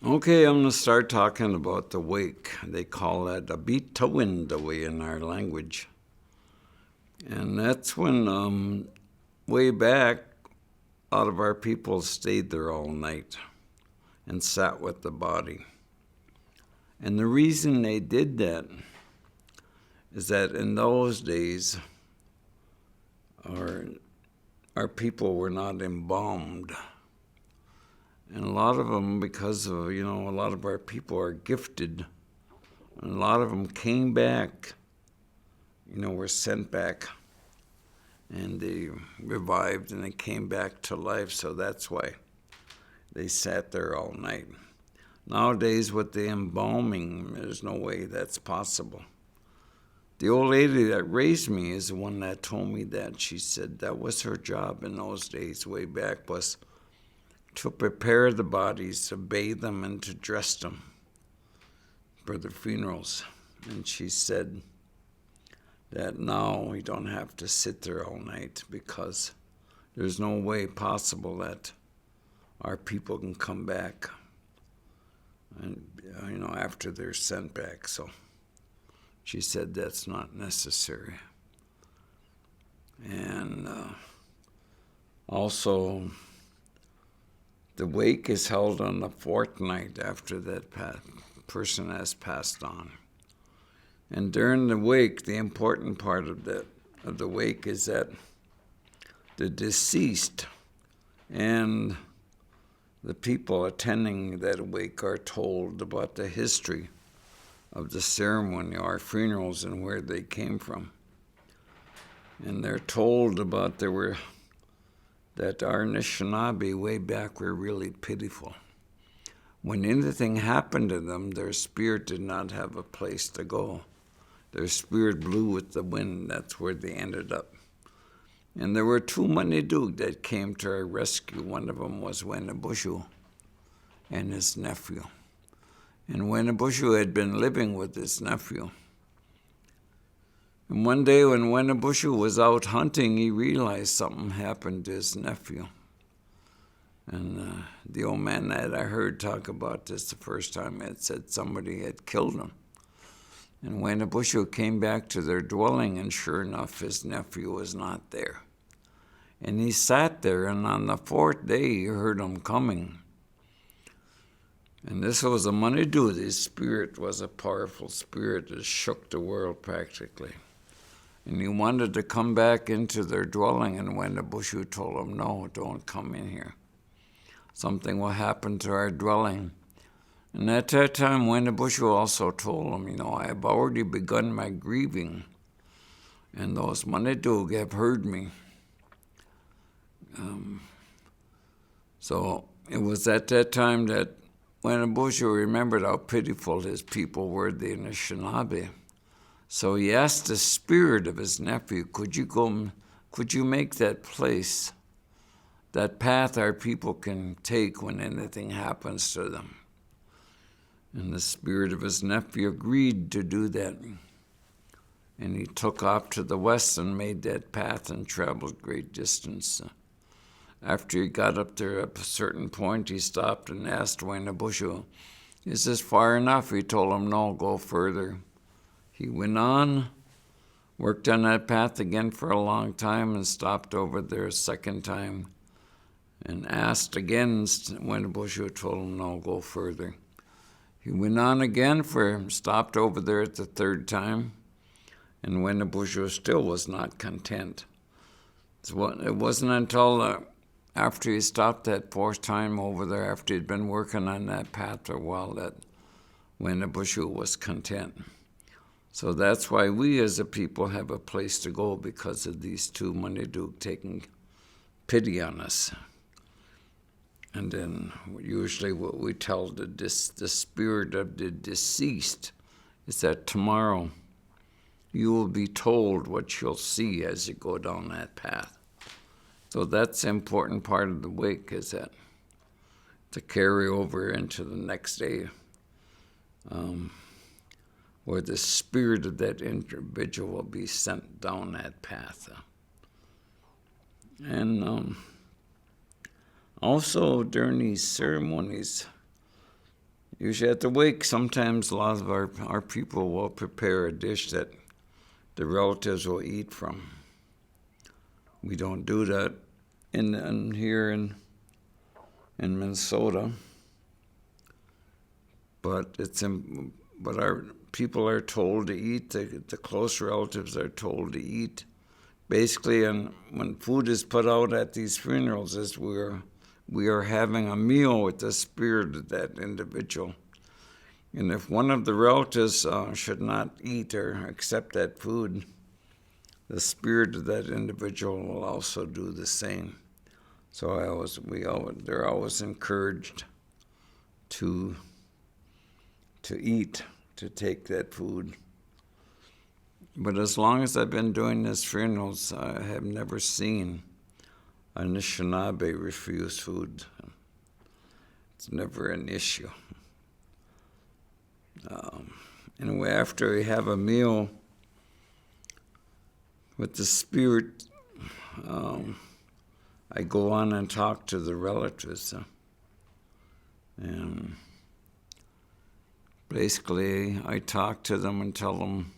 Okay, I'm going to start talking about the wake. They call that a beat to wind away in our language. And that's when, way back, a lot of our people stayed there all night and sat with the body. And the reason they did that is that in those days, our, our people were not embalmed. And a lot of them, because of, a lot of our people are gifted, and a lot of them came back, were sent back, and they revived and they came back to life, so that's why they sat there all night. Nowadays, with the embalming, there's no way that's possible. The old lady that raised me is the one that told me that. She said that was her job in those days, way back, was to prepare the bodies, to bathe them, and to dress them for the funerals. And she said that now we don't have to sit there all night because there's no way possible that our people can come back and after they're sent back. So she said that's not necessary. And also, the wake is held on the fourth night after that person has passed on. And during the wake, the important part of the wake is that the deceased and the people attending that wake are told about the history of the ceremony, our funerals, and where they came from. And they're told about that our Anishinaabe way back were really pitiful. When anything happened to them, their spirit did not have a place to go. Their spirit blew with the wind. That's where they ended up. And there were two Manidug that came to our rescue. One of them was Wenabushu and his nephew. And Wenabushu had been living with his nephew. And one day when Wenabushu was out hunting, he realized something happened to his nephew. And the old man that I heard talk about this the first time had said somebody had killed him. And Wenabushu came back to their dwelling, and sure enough, his nephew was not there. And he sat there, and on the fourth day, he heard him coming. And this was a Manidu. His spirit was a powerful spirit that shook the world practically. And he wanted to come back into their dwelling, and Wenabushu told him, no, don't come in here. Something will happen to our dwelling. And at that time, Wenabushu also told him, I have already begun my grieving, and those Manidug have heard me. So it was at that time that Wenabushu remembered how pitiful his people were, the Anishinaabe. So he asked the spirit of his nephew, could you make that place, that path our people can take when anything happens to them? And the spirit of his nephew agreed to do that. And he took off to the west and made that path and traveled great distance. After he got up there at a certain point, he stopped and asked Wenabushu, is this far enough? He told him, no, go further. He went on, worked on that path again for a long time, and stopped over there a second time and asked again. Wenabushu told him, no, go further. He went on again, stopped over there at the third time, and Wenabushu still was not content. So it wasn't until after he stopped that fourth time over there, after he'd been working on that path for a while, that Wenabushu was content. So that's why we as a people have a place to go, because of these two Manidug taking pity on us. And then usually what we tell the spirit of the deceased is that tomorrow you will be told what you'll see as you go down that path. So that's the important part of the wake, is that to carry over into the next day, where the spirit of that individual will be sent down that path. And also during these ceremonies, Usually at the wake, sometimes a lot of our people will prepare a dish that the relatives will eat from. We don't do that here in Minnesota, but our people are told to eat. The close relatives are told to eat. Basically, and when food is put out at these funerals, is we are having a meal with the spirit of that individual. And if one of the relatives should not eat or accept that food, the spirit of that individual will also do the same. So they're always encouraged to eat, to take that food. But as long as I've been doing these funerals, I have never seen Anishinaabe refuse food. It's never an issue. Anyway, after we have a meal with the spirit, I go on and talk to the relatives. And basically, I talk to them and tell them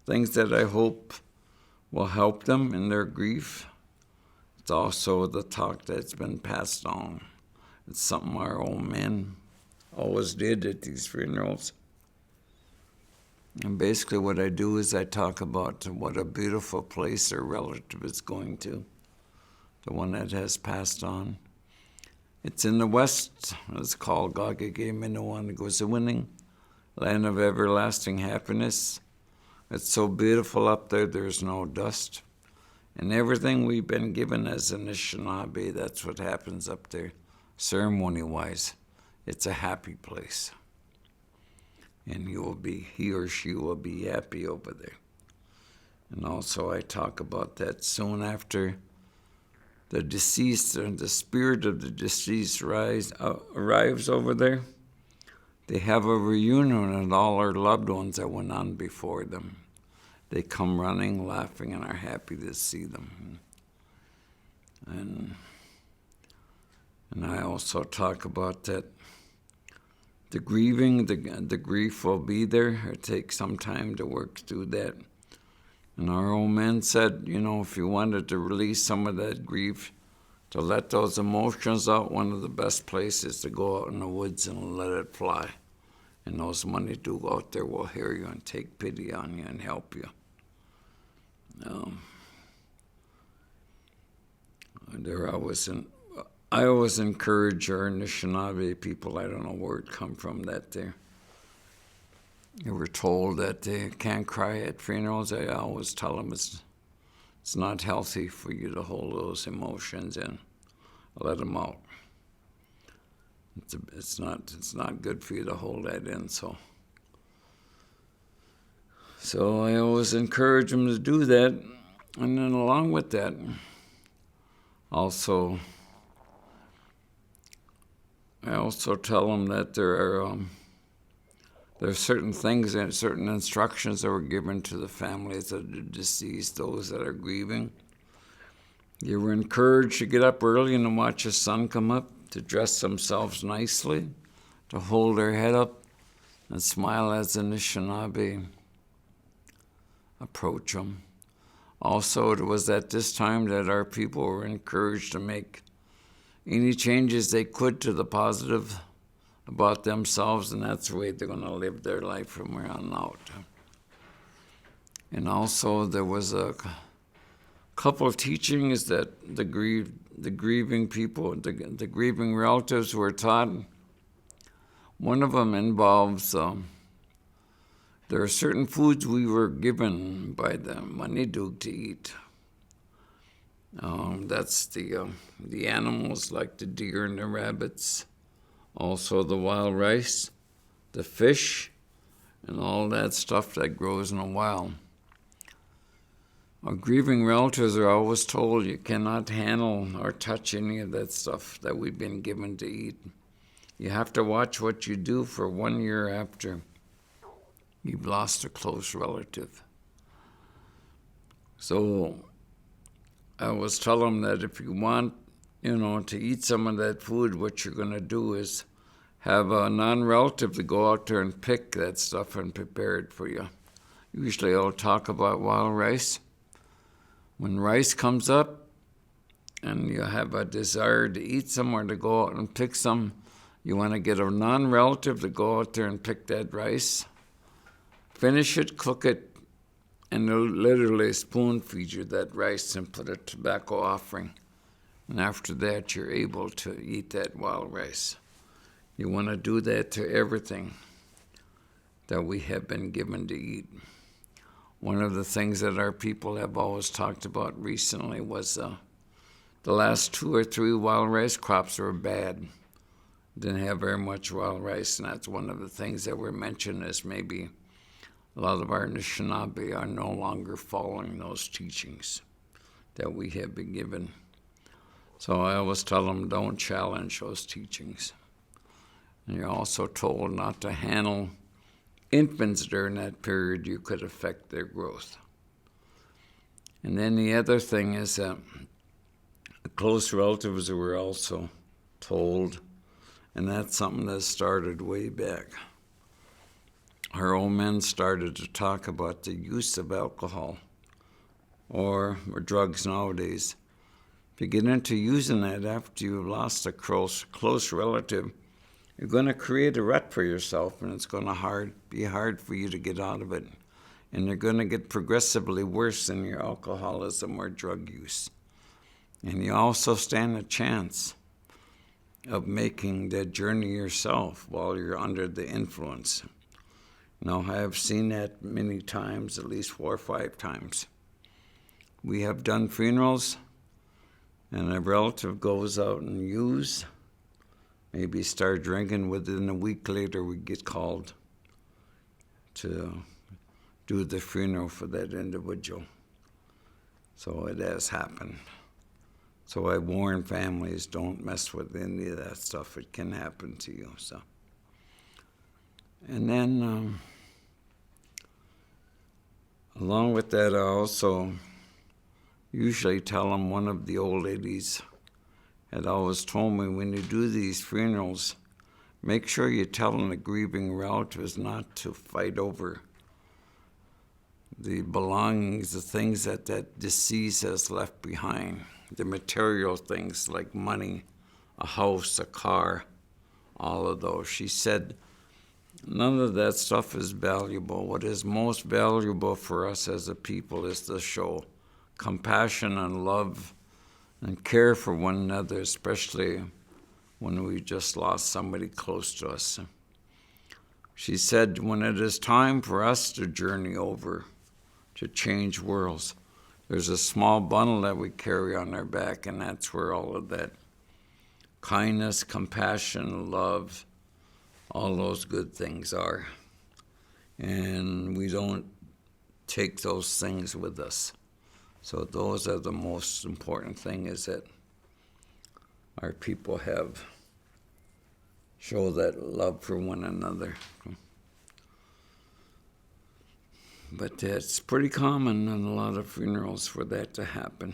things that I hope will help them in their grief. It's also the talk that's been passed on. It's something our old men always did at these funerals. And basically what I do is I talk about what a beautiful place their relative is going to, the one that has passed on. It's in the west. It's called Gagage Minnewanegosewinning, land of everlasting happiness. It's so beautiful up there, there's no dust. And everything we've been given as Anishinaabe, that's what happens up there, ceremony-wise. It's a happy place. And he or she will be happy over there. And also I talk about that soon after the deceased and the spirit of the deceased arrives over there. They have a reunion with all our loved ones that went on before them. They come running, laughing, and are happy to see them. And I also talk about that the grieving, the grief will be there. It takes some time to work through that. And our old man said, if you wanted to release some of that grief, to let those emotions out, one of the best places to go out in the woods and let it fly. And those Manitou out there will hear you and take pity on you and help you. I always encourage our Anishinaabe people, I don't know where it come from, that they were told that they can't cry at funerals. I always tell them it's not healthy for you to hold those emotions in. Let them out. It's not good for you to hold that in. So I always encourage them to do that, and then along with that, I also tell them that there are certain things and certain instructions that were given to the families of the deceased, those that are grieving. You were encouraged to get up early and to watch the sun come up, to dress themselves nicely, to hold their head up and smile as the Anishinaabe approach them. Also, it was at this time that our people were encouraged to make any changes they could to the positive about themselves, and that's the way they're going to live their life from here on out. And also, there was a couple of teachings that the grieving people, the grieving relatives were taught. One of them involves there are certain foods we were given by the Manitou to eat. That's the animals like the deer and the rabbits, also the wild rice, the fish, and all that stuff that grows in the wild. Our grieving relatives are always told you cannot handle or touch any of that stuff that we've been given to eat. You have to watch what you do for 1 year after you've lost a close relative. So I always tell them that if you want, to eat some of that food, what you're going to do is have a non-relative to go out there and pick that stuff and prepare it for you. Usually I'll talk about wild rice. When rice comes up and you have a desire to eat some or to go out and pick some, you want to get a non-relative to go out there and pick that rice, finish it, cook it, and they'll literally spoon feed you that rice and put a tobacco offering. And after that, you're able to eat that wild rice. You want to do that to everything that we have been given to eat. One of the things that our people have always talked about recently was the last 2 or 3 wild rice crops were bad. Didn't have very much wild rice, and that's one of the things that were mentioned as maybe a lot of our Anishinaabe are no longer following those teachings that we have been given. So I always tell them, don't challenge those teachings. And you're also told not to handle infants during that period. You could affect their growth. And then the other thing is that close relatives were also told, and that's something that started way back. Our old men started to talk about the use of alcohol or drugs nowadays. If you get into using that after you've lost a close relative, you're going to create a rut for yourself, and it's going to be hard for you to get out of it. And you're going to get progressively worse in your alcoholism or drug use. And you also stand a chance of making that journey yourself while you're under the influence. Now, I have seen that many times, at least 4 or 5 times. We have done funerals, and a relative goes out and use, maybe start drinking. Within a week later, we get called to do the funeral for that individual. So it has happened. So I warn families, don't mess with any of that stuff. It can happen to you. So, and then along with that, I also usually tell them, one of the old ladies had always told me, when you do these funerals, make sure you tell the grieving relatives not to fight over the belongings, the things that deceased has left behind, the material things like money, a house, a car, all of those. She said, none of that stuff is valuable. What is most valuable for us as a people is to show compassion and love and care for one another, especially when we just lost somebody close to us. She said, when it is time for us to journey over, to change worlds, there's a small bundle that we carry on our back, and that's where all of that kindness, compassion, love, all those good things are. And we don't take those things with us. So those are the most important thing, is that our people show that love for one another. But it's pretty common in a lot of funerals for that to happen.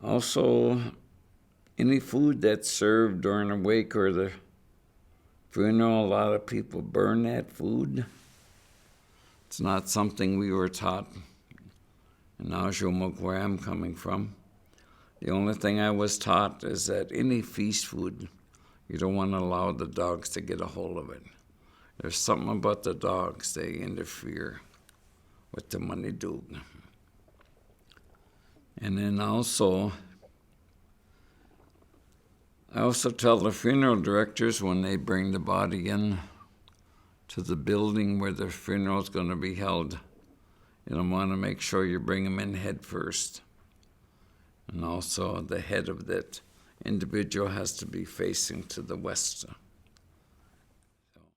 Also, any food that's served during a wake or the funeral, a lot of people burn that food. It's not something we were taught in Aazhoomog, where I'm coming from. The only thing I was taught is that any feast food, you don't want to allow the dogs to get a hold of it. There's something about the dogs, they interfere with the money dug. And then also, I also tell the funeral directors when they bring the body in to the building where the funeral is going to be held, you don't want to make sure you bring them in head first. And also the head of that individual has to be facing to the west.